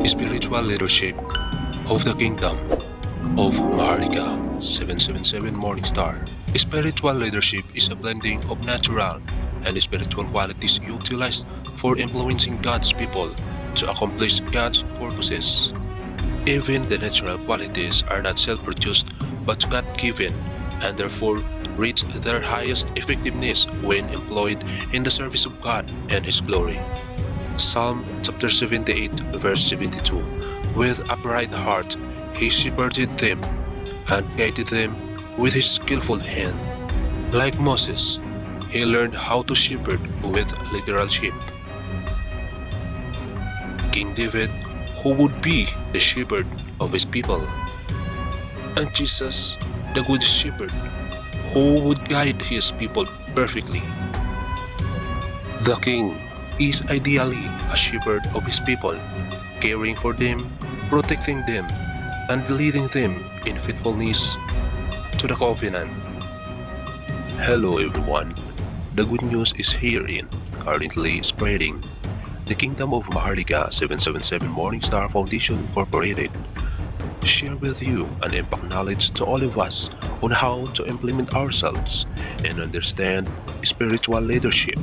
Spiritual Leadership of the Kingdom of Maharlika 777 Morningstar. Spiritual leadership is a blending of natural and spiritual qualities utilized for influencing God's people to accomplish God's purposes. Even the natural qualities are not self-produced but God-given and therefore reach their highest effectiveness when employed in the service of God and His glory. Psalm chapter 78 verse 72. With upright heart He shepherded them and guided them with His skillful hand. Like Moses, he learned how to shepherd with literal sheep. King David, who would be the shepherd of his people. And Jesus, the good shepherd, who would guide his people perfectly. The king is ideally a shepherd of his people, caring for them, protecting them, and leading them in faithfulness to the covenant. Hello everyone, the good news is herein, currently spreading. The Kingdom of Maharlika 777 Morningstar Foundation Incorporated share with you an impact knowledge to all of us on how to implement ourselves and understand spiritual leadership.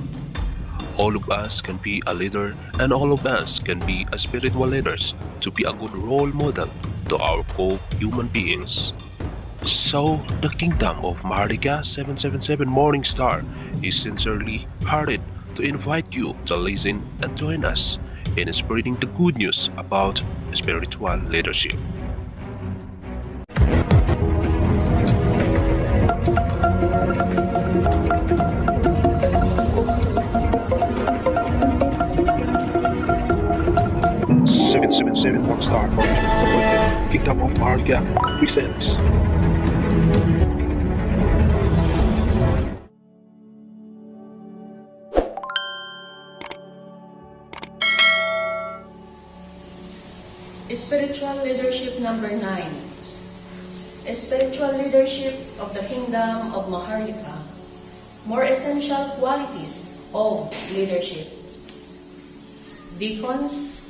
All of us can be a leader and all of us can be a spiritual leaders to be a good role model to our co-human beings. So, the Kingdom of Maharlika 777 Morningstar is sincerely hearted to invite you to listen and join us in spreading the good news about spiritual leadership. Morningstar Foundation Kingdom of Maharlika presents. Spiritual leadership number 9. Spiritual leadership of the Kingdom of Maharlika. More essential qualities of leadership. Deacons,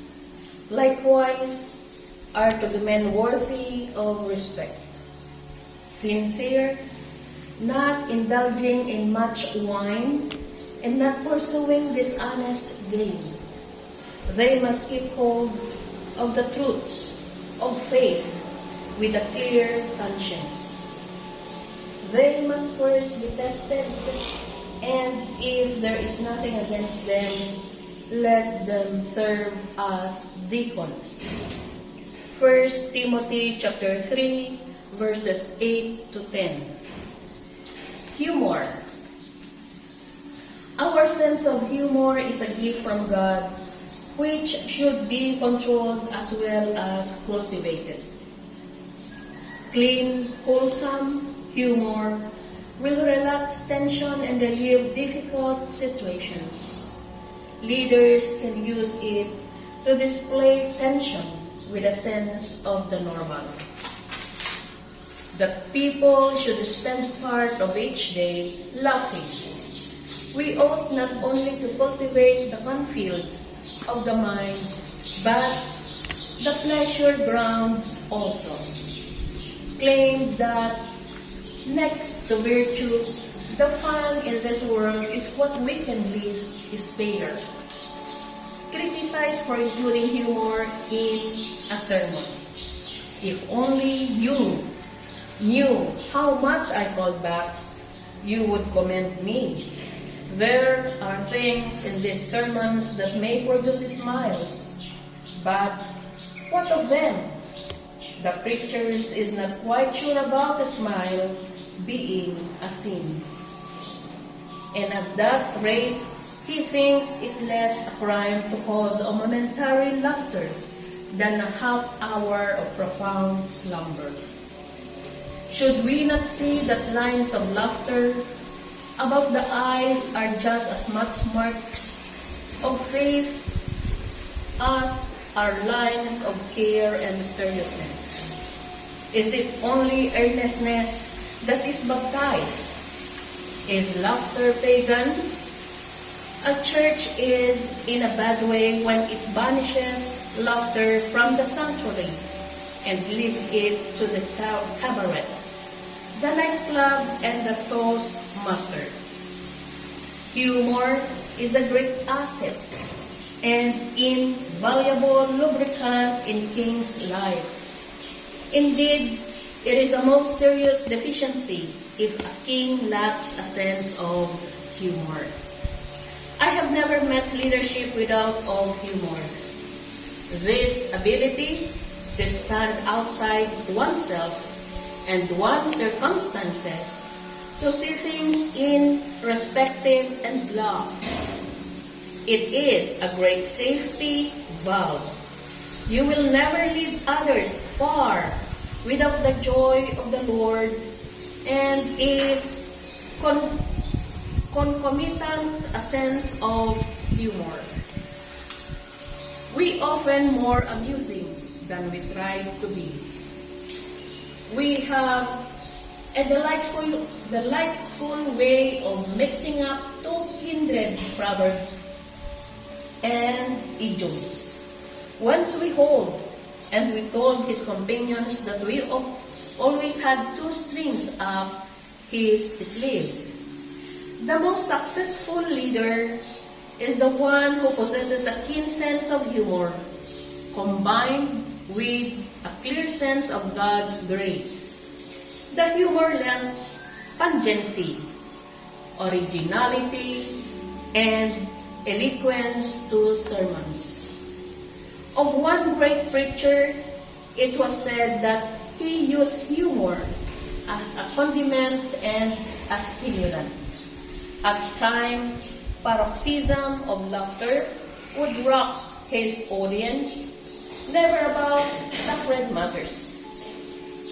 likewise, are to be men worthy of respect, sincere, not indulging in much wine, and not pursuing dishonest gain. They must keep hold of the truths of faith with a clear conscience. They must first be tested, and if there is nothing against them, let them serve as deacons. 1 Timothy chapter 3 verses 8 to 10. Humor. Our sense of humor is a gift from God, which should be controlled as well as cultivated. Clean, wholesome humor will relax tension and relieve difficult situations. Leaders can use it to display tension with a sense of the normal. The people should spend part of each day laughing. We ought not only to cultivate the cornfield of the mind, but the pleasure grounds also. Claim that next to virtue, the fun in this world is what we can least spare. Criticize for including humor in a sermon. If only you knew how much I called back, you would commend me. There are things in these sermons that may produce smiles, but what of them? The preacher is not quite sure about a smile being a sin. And at that rate, he thinks it less a crime to cause a momentary laughter than a half hour of profound slumber. Should we not see that lines of laughter about the eyes are just as much marks of faith as are lines of care and seriousness? Is it only earnestness that is baptized? Is laughter pagan? A church is in a bad way when it banishes laughter from the sanctuary and leaves it to the cabaret, the nightclub, and the toastmaster. Humor is a great asset and invaluable lubricant in King's life. Indeed, it is a most serious deficiency if a king lacks a sense of humor. I have never met leadership without of humor. This ability to stand outside oneself and one's circumstances, to see things in perspective and laugh. It is a great safety valve. You will never lead others far without the joy of the Lord, and is concomitant a sense of humor. We often more amusing than we try to be. We have a delightful way of mixing up 200 proverbs and idioms. Once we hold, and we told his companions that we always had 2 strings up his sleeves. The most successful leader is the one who possesses a keen sense of humor, combined with a clear sense of God's grace. The humor lent pungency, originality, and eloquence to sermons. Of one great preacher, it was said that he used humor as a condiment and a stimulant. At times, paroxysm of laughter would rock his audience, never about sacred matters.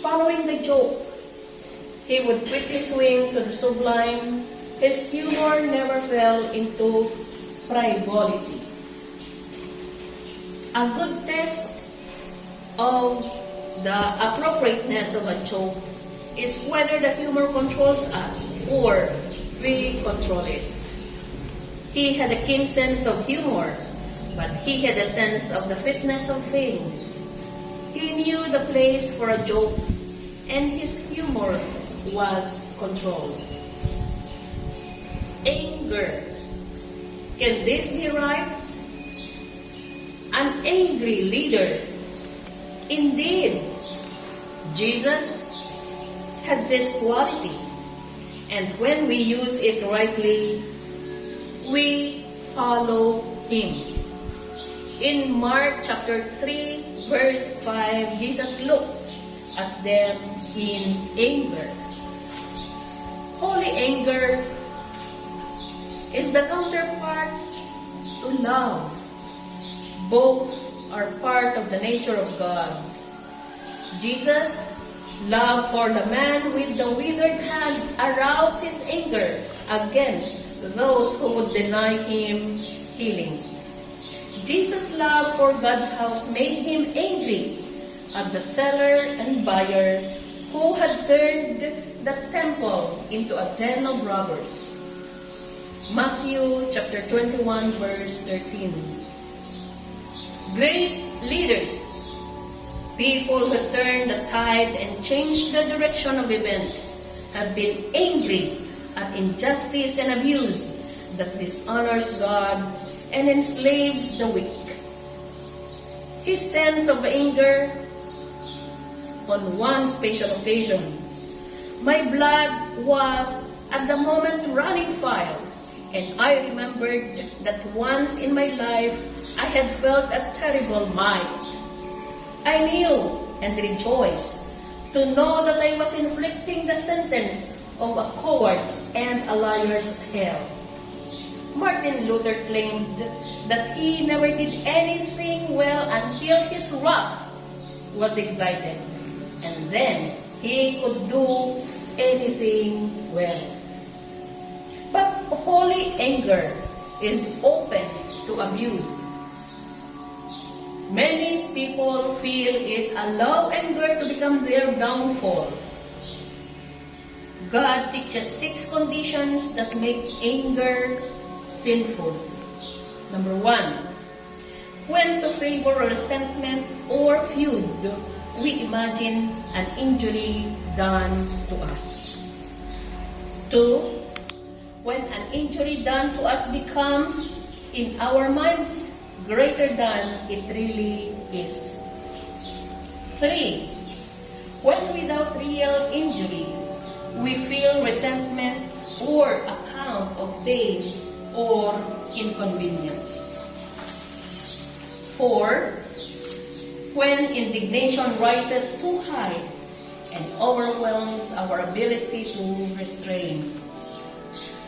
Following the joke, he would quickly swing to the sublime. His humor never fell into frivolity. A good test of the appropriateness of a joke is whether the humor controls us or we control it. He had a keen sense of humor, but he had a sense of the fitness of things. He knew the place for a joke, and his humor was controlled. Anger. Can this be right? An angry leader. Indeed, Jesus had this quality, and when we use it rightly, we follow him. In Mark chapter 3, verse 5, Jesus looked at them in anger. Holy anger is the counterpart to love. Both are part of the nature of God. Jesus' love for the man with the withered hand aroused his anger against those who would deny him healing. Jesus' love for God's house made him angry at the seller and buyer who had turned the temple into a den of robbers. Matthew chapter 21, verse 13. Great leaders, people who turn the tide and change the direction of events, have been angry at injustice and abuse that dishonors God and enslaves the weak. His sense of anger on one special occasion, my blood was at the moment running wild, and I remembered that once in my life I had felt a terrible might. I knew and rejoiced to know that I was inflicting the sentence of a coward's and a liar's hell. Martin Luther claimed that he never did anything well until his wrath was excited, and then he could do anything well. But holy anger is open to abuse. Many people feel it allow anger to become their downfall. God teaches 6 conditions that make anger sinful. Number 1, when to favor resentment or feud, we imagine an injury done to us. 2, when an injury done to us becomes, in our minds, greater than it really is. 3, when without real injury, we feel resentment or account of pain or inconvenience. 4, when indignation rises too high and overwhelms our ability to restrain.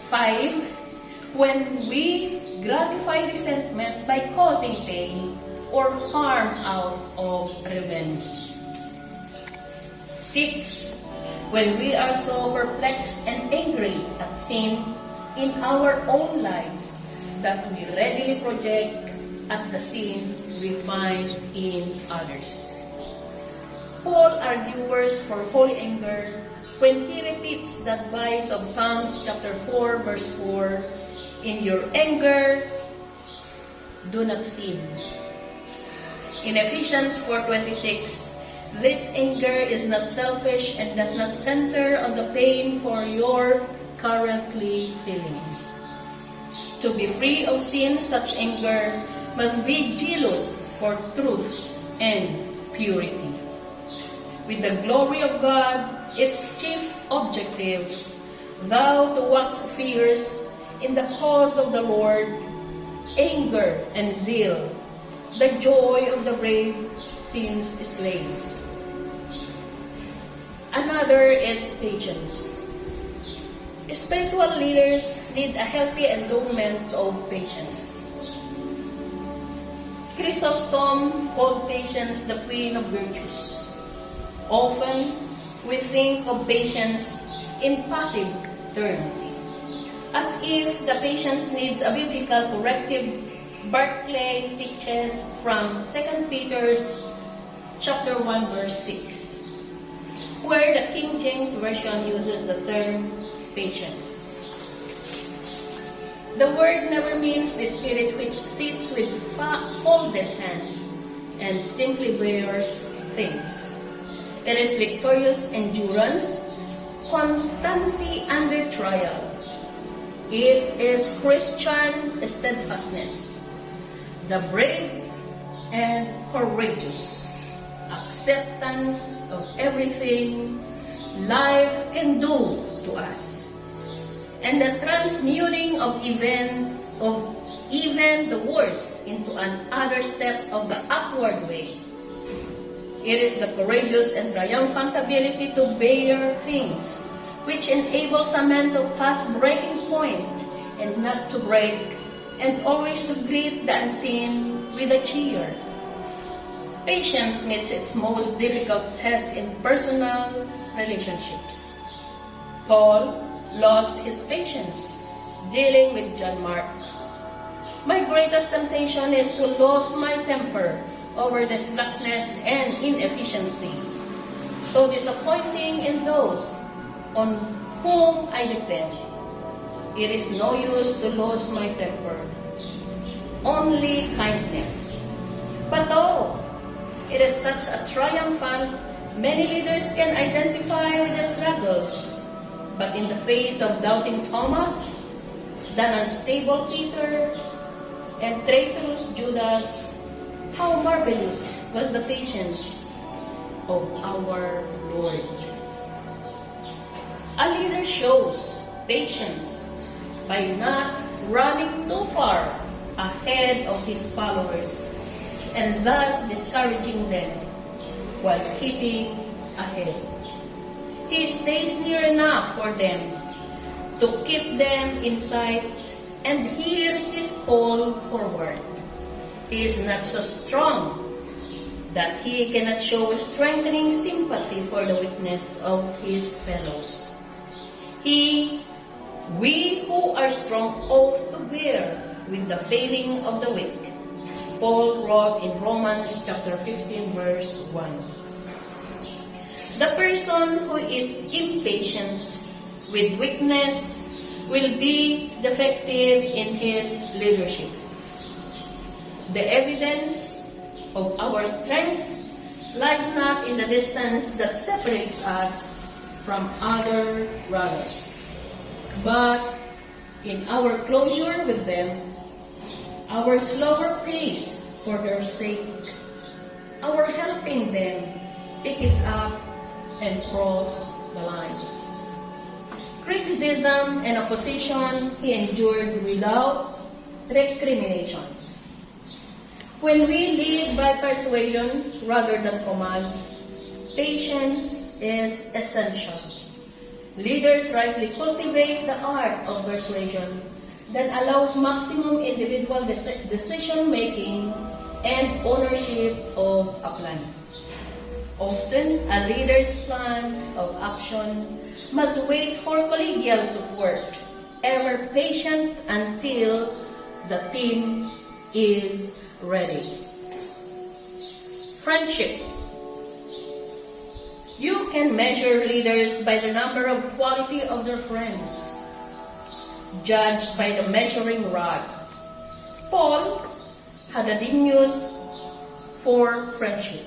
5, when we gratify resentment by causing pain or harm out of revenge. 6, when we are so perplexed and angry at sin in our own lives that we readily project at the sin we find in others. Paul argues for holy anger when he repeats the advice of Psalms chapter 4, verse 4, "In your anger, do not sin." In Ephesians 4:26, this anger is not selfish and does not center on the pain for you're currently feeling. To be free of sin, such anger must be jealous for truth and purity. With the glory of God, its chief objective, thou to wax fierce in the cause of the Lord, anger and zeal, the joy of the brave sin's slaves. Another is patience. Spiritual leaders need a healthy endowment of patience. Chrysostom called patience the queen of virtues. Often, we think of patience in passive terms, as if the patience needs a biblical corrective. Barclay teaches from 2 Peter chapter 1, verse 6, where the King James Version uses the term patience. The word never means the spirit which sits with folded hands and simply bears things. It is victorious endurance, constancy under trial. It is Christian steadfastness, the brave and courageous acceptance of everything life can do to us, and the transmuting of even the worst into another step of the upward way. It is the courageous and triumphant ability to bear things, which enables a man to pass breaking point and not to break, and always to greet the unseen with a cheer. Patience meets its most difficult test in personal relationships. Paul lost his patience dealing with John Mark. My greatest temptation is to lose my temper over the slackness and inefficiency, so disappointing in those on whom I depend. It is no use to lose my temper, only kindness. But oh, it is such a triumphant, many leaders can identify with the struggles, but in the face of doubting Thomas, the unstable Peter, and traitorous Judas, how marvelous was the patience of our Lord. A leader shows patience by not running too far ahead of his followers and thus discouraging them while keeping ahead. He stays near enough for them to keep them in sight and hear his call forward. He is not so strong that he cannot show strengthening sympathy for the weakness of his fellows. We who are strong ought to bear with the failing of the weak. Paul wrote in Romans chapter 15, verse 1. The person who is impatient with weakness will be defective in his leadership. The evidence of our strength lies not in the distance that separates us from other brothers, but in our closure with them, our slower pace for their sake, our helping them pick it up and cross the lines. Criticism and opposition he endured without recrimination. When we lead by persuasion rather than command, patience is essential. Leaders rightly cultivate the art of persuasion that allows maximum individual decision-making and ownership of a plan. Often, a leader's plan of action must wait for collegial support, ever patient until the team is ready. Friendship. You can measure leaders by the number of quality of their friends, judged by the measuring rod. Paul had a genius for friendship.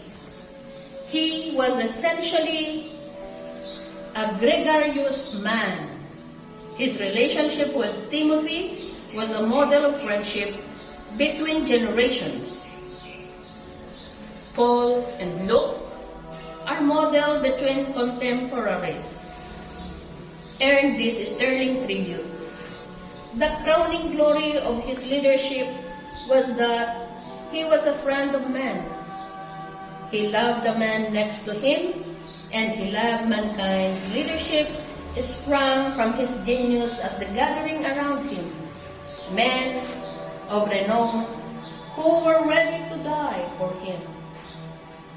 He was essentially a gregarious man. His relationship with Timothy was a model of friendship between generations. Paul and Luke are model between contemporaries, earned this sterling tribute. The crowning glory of his leadership was that he was a friend of man. He loved the man next to him, and he loved mankind. Leadership sprang from his genius at the gathering around him, men of renown who were ready to die for him.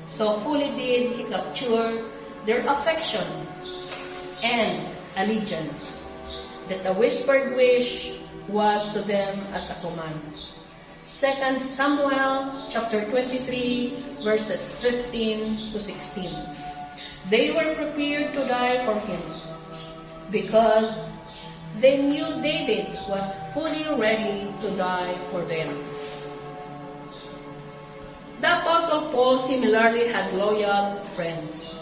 So fully did he capture their affection and allegiance that a whispered wish was to them as a command. 2 Samuel chapter 23 verses 15 to 16. They were prepared to die for him because they knew David was fully ready to die for them. The Apostle Paul similarly had loyal friends.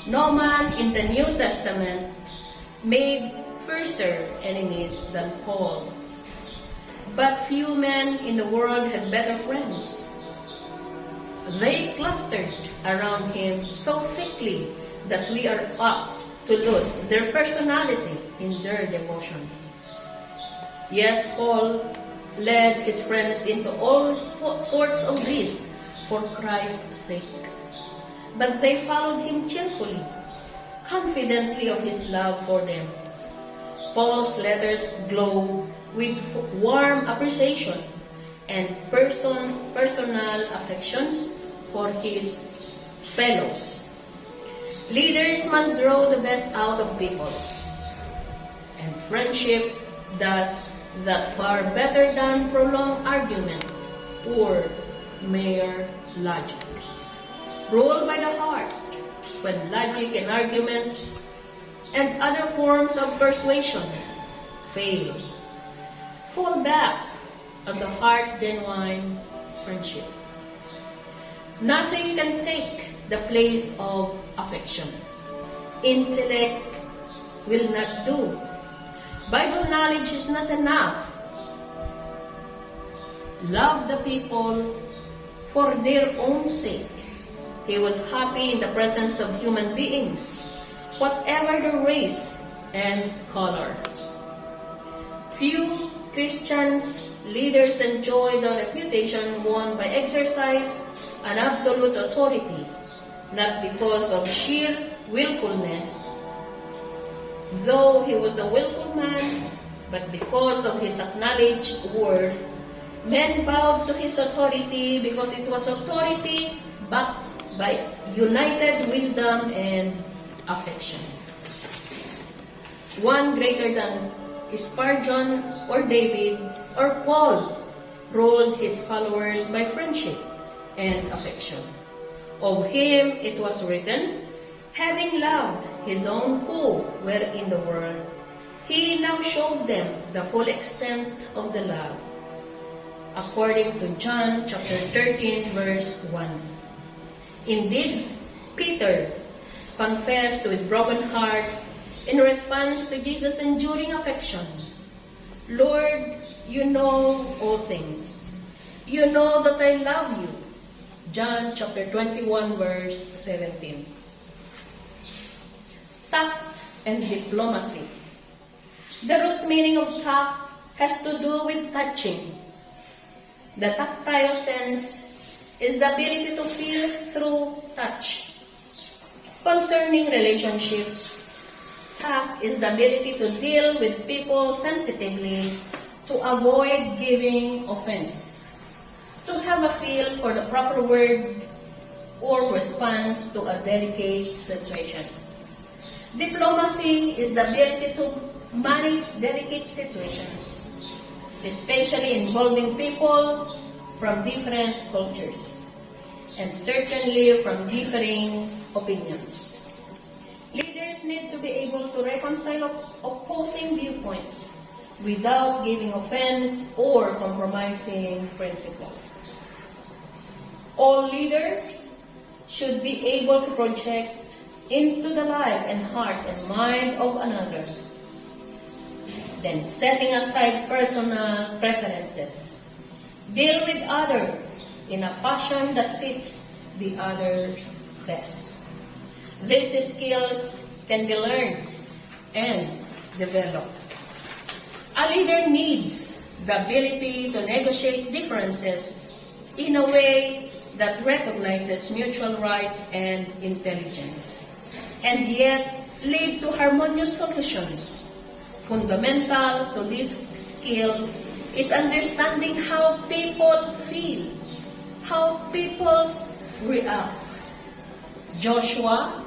No man in the New Testament made fiercer enemies than Paul. But few men in the world had better friends. They clustered around him so thickly that we are apt to lose their personality in their devotion. Yes, Paul led his friends into all sorts of risk for Christ's sake. But they followed him cheerfully, confidently of his love for them. Paul's letters glow with warm appreciation and personal affections for his fellows. Leaders must draw the best out of people, and friendship does that far better than prolonged argument or mere logic. Rule by the heart when logic and arguments and other forms of persuasion fail. Fall back on the heart-genuine friendship. Nothing can take the place of affection. Intellect will not do. Bible knowledge is not enough. Love the people for their own sake. He was happy in the presence of human beings, whatever their race and color. Few Christians leaders enjoy the reputation won by exercise and absolute authority, not because of sheer willfulness, though he was a willful man, but because of his acknowledged worth. Men bowed to his authority because it was authority backed by united wisdom and affection. One greater than Spurgeon or David or Paul ruled his followers by friendship and affection. Of him it was written, having loved his own who were in the world, He now showed them the full extent of the love, according to John chapter 13, verse 1. Indeed, Peter confessed with broken heart in response to Jesus' enduring affection, "Lord, you know all things. You know that I love you." John chapter 21, verse 17. Tact and diplomacy. The root meaning of tact has to do with touching. The tactile sense is the ability to feel through touch. Concerning relationships, tact is the ability to deal with people sensitively to avoid giving offense, to have a feel for the proper word or response to a delicate situation. Diplomacy is the ability to manage delicate situations, especially involving people from different cultures and certainly from differing opinions. Leaders need to be able to reconcile opposing viewpoints without giving offense or compromising principles. All leaders should be able to project into the life and heart and mind of another, then setting aside personal preferences, deal with others in a fashion that fits the other's best. These skills can be learned and developed. A leader needs the ability to negotiate differences in a way that recognizes mutual rights and intelligence, and yet lead to harmonious solutions. Fundamental to this skill is understanding how people feel, how people react. Joshua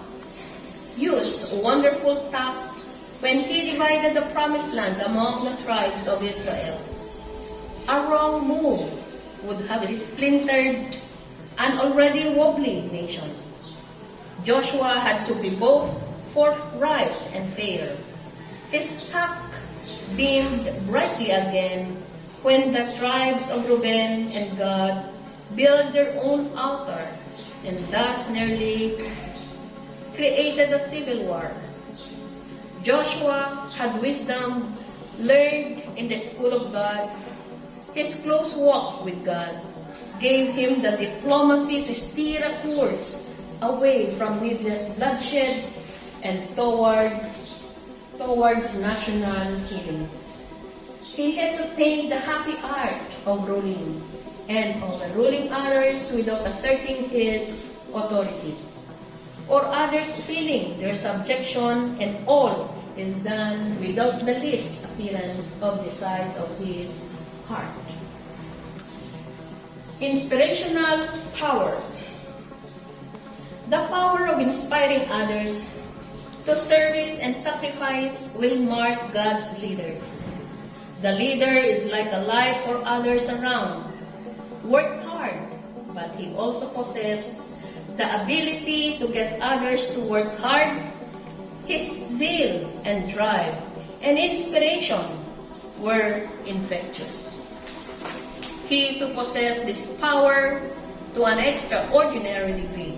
used wonderful tact when he divided the promised land among the tribes of Israel. A wrong move would have splintered an already wobbly nation. Joshua had to be both forthright and fair. His tact beamed brightly again when the tribes of Reuben and Gad built their own altar and thus nearly created a civil war. Joshua had wisdom learned in the school of God. His close walk with God gave him the diplomacy to steer a course away from needless bloodshed and towards national healing. He has attained the happy art of ruling and overruling others without asserting his authority or others feeling their subjection, and all is done without the least appearance of the side of his heart. Inspirational power. The power of inspiring others to service and sacrifice will mark God's leader. The leader is like a light for others around. Worked hard, but he also possessed the ability to get others to work hard. His zeal and drive and inspiration were infectious. He to possess this power to an extraordinary degree.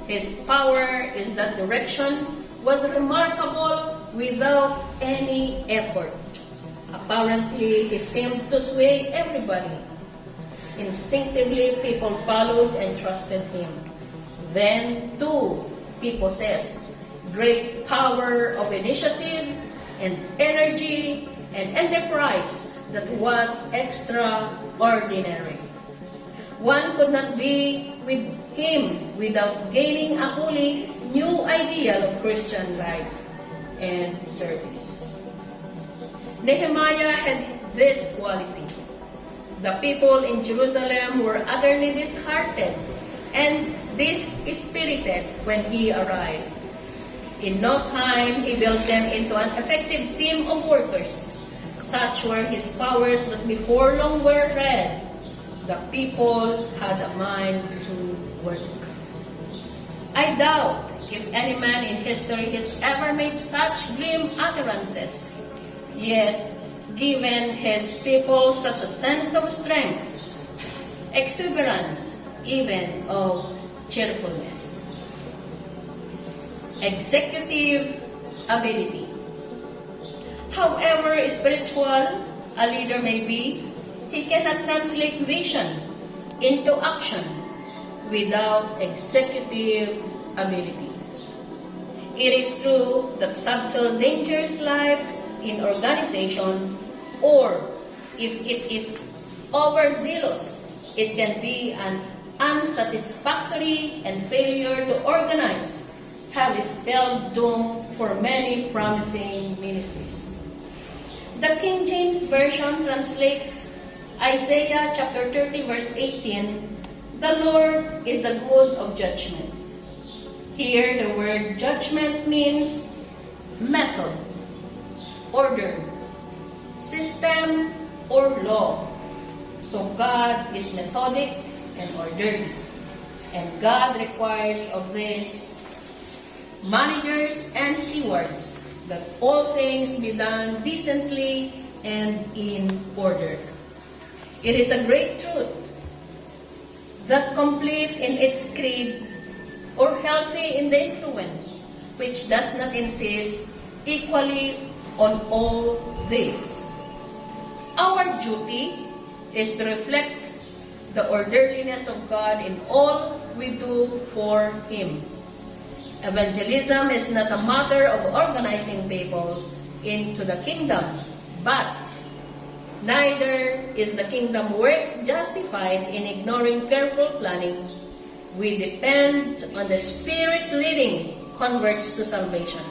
His power is that direction was remarkable without any effort. Apparently, he seemed to sway everybody. Instinctively, people followed and trusted him. Then, too, he possessed great power of initiative and energy and enterprise that was extraordinary. One could not be with him without gaining a wholly new ideal of Christian life and service. Nehemiah had this quality. The people in Jerusalem were utterly disheartened and dispirited when he arrived. In no time, he built them into an effective team of workers. Such were his powers that before long were read, the people had a mind to work. I doubt if any man in history has ever made such grim utterances, yet given his people such a sense of strength, exuberance, even of cheerfulness. Executive ability. However spiritual a leader may be, he cannot translate vision into action without executive ability. It is true that subtle dangers life in organization, or if it is overzealous, it can be an unsatisfactory and failure to organize have spelled doom for many promising ministries. The King James Version translates Isaiah chapter 30 verse 18, "The Lord is the good of judgment." Here the word judgment means method, order, system, or law. So God is methodic and orderly, and God requires of these managers and stewards that all things be done decently and in order. It is a great truth that complete in its creed or healthy in the influence, which does not insist equally on all this. Our duty is to reflect the orderliness of God in all we do for Him. Evangelism is not a matter of organizing people into the kingdom, but neither is the kingdom work justified in ignoring careful planning. We depend on the Spirit leading converts to salvation,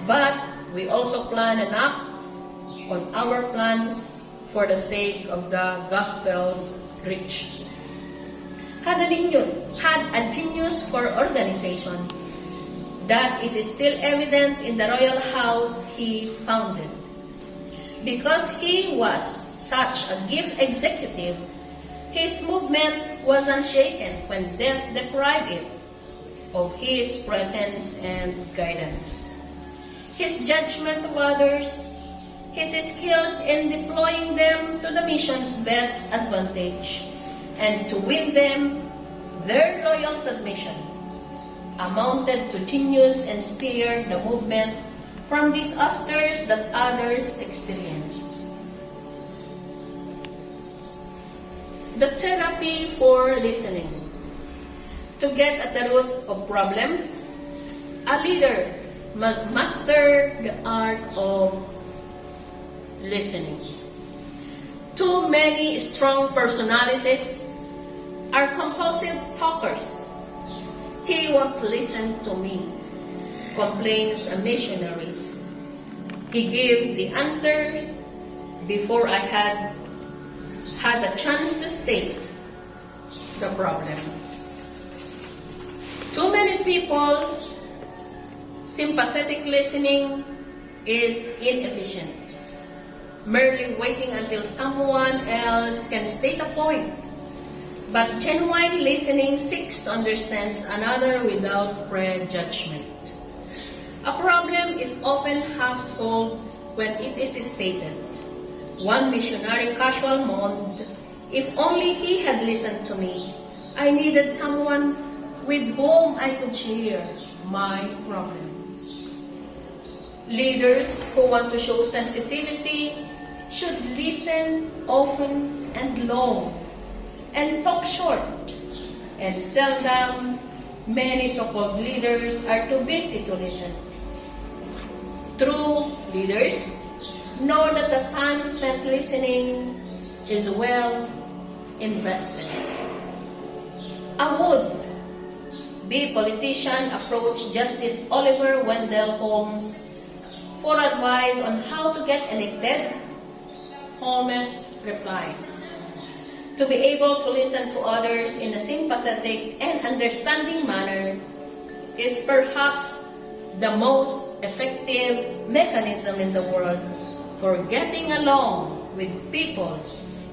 but we also plan and act on our plans for the sake of the gospel's reach. Had a genius for organization, that is still evident in the royal house he founded. Because he was such a gift executive, his movement was unshaken when death deprived it of his presence and guidance. His judgment of others, his skills in deploying them to the mission's best advantage, and to win them their loyal submission, amounted to genius and spared the movement from disasters that others experienced. The therapy for listening. To get at the root of problems, a leader must master the art of listening. Too many strong personalities are compulsive talkers. "He won't listen to me," complains a missionary. "He gives the answers before I had a chance to state the problem." Too many people, sympathetic listening is inefficient, merely waiting until someone else can state a point. But genuine listening seeks to understand another without prejudgment. A problem is often half solved when it is stated. One missionary casual moaned, "If only he had listened to me. I needed someone with whom I could share my problem." Leaders who want to show sensitivity should listen often and long, and talk short and seldom. Many so-called leaders are too busy to listen. True leaders know that the time spent listening is well invested. A would-be politician approached Justice Oliver Wendell Holmes for advice on how to get elected. Holmes replied, "To be able to listen to others in a sympathetic and understanding manner is perhaps the most effective mechanism in the world for getting along with people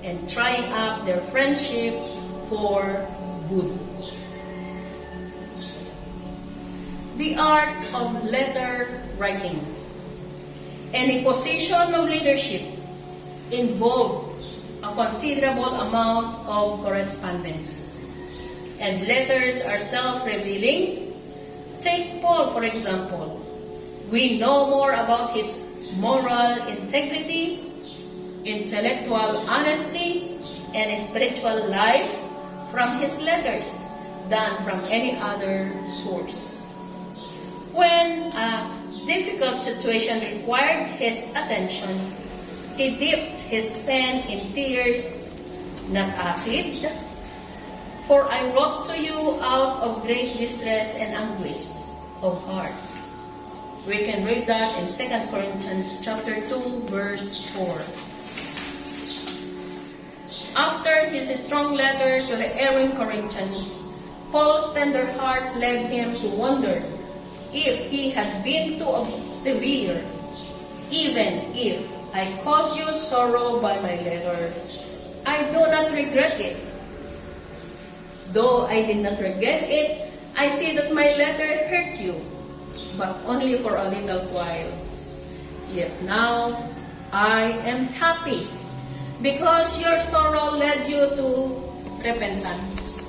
and trying up their friendship for good." the art of letter writing. Any position of leadership involves a considerable amount of correspondence, and letters are self-revealing. Take Paul, for example. We know more about his moral integrity, intellectual honesty, and spiritual life from his letters than from any other source. When a difficult situation required his attention, he dipped his pen in tears, not acid. For I wrote to you out of great distress and anguish of heart. We can read that in 2 Corinthians chapter 2, verse 4. After his strong letter to the erring Corinthians, Paul's tender heart led him to wonder if he had been too severe. Even if I caused you sorrow by my letter, I do not regret it. Though I did not regret it, I see that my letter hurt you, but only for a little while. Yet now I am happy, because your sorrow led you to repentance.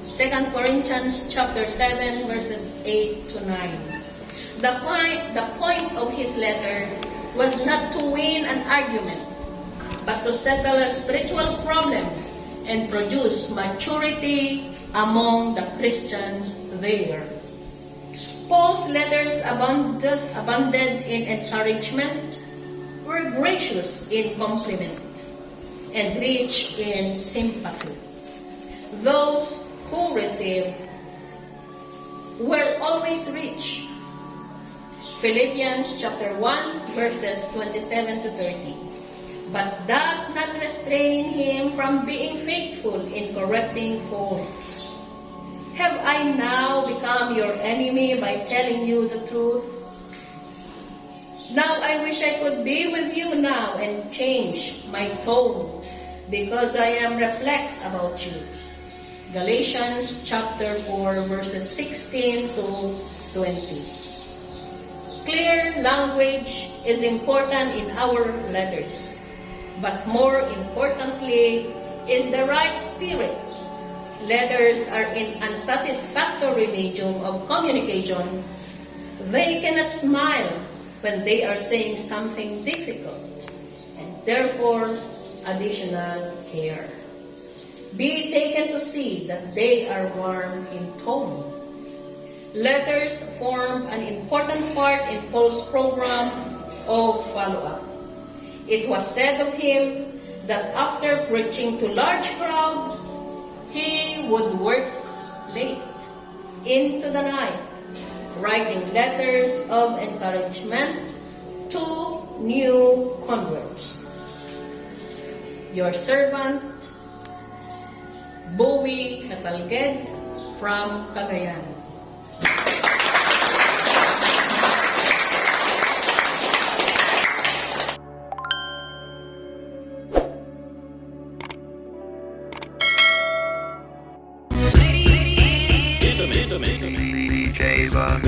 2 Corinthians chapter 7, verses 8 to 9. The point of his letter was not to win an argument, but to settle a spiritual problem and produce maturity among the Christians there. Paul's letters abounded in encouragement, were gracious in compliment, and rich in sympathy. Those who received were always rich. Philippians chapter 1, verses 27 to 30. But that not restrain him from being faithful in correcting faults. Have I now become your enemy by telling you the truth? Now I wish I could be with you now and change my tone, because I am perplexed about you. Galatians chapter 4, verses 16 to 20. Clear language is important in our letters. But more importantly is the right spirit. Letters are in unsatisfactory medium of communication. They cannot smile when they are saying something difficult, and therefore additional care. Be taken to see that they are warm in tone. Letters form an important part in Paul's program of follow-up. It was said of him that after preaching to large crowd, he would work late into the night, writing letters of encouragement to new converts. Your servant, Bowie Natalged from Cagayan. DJs on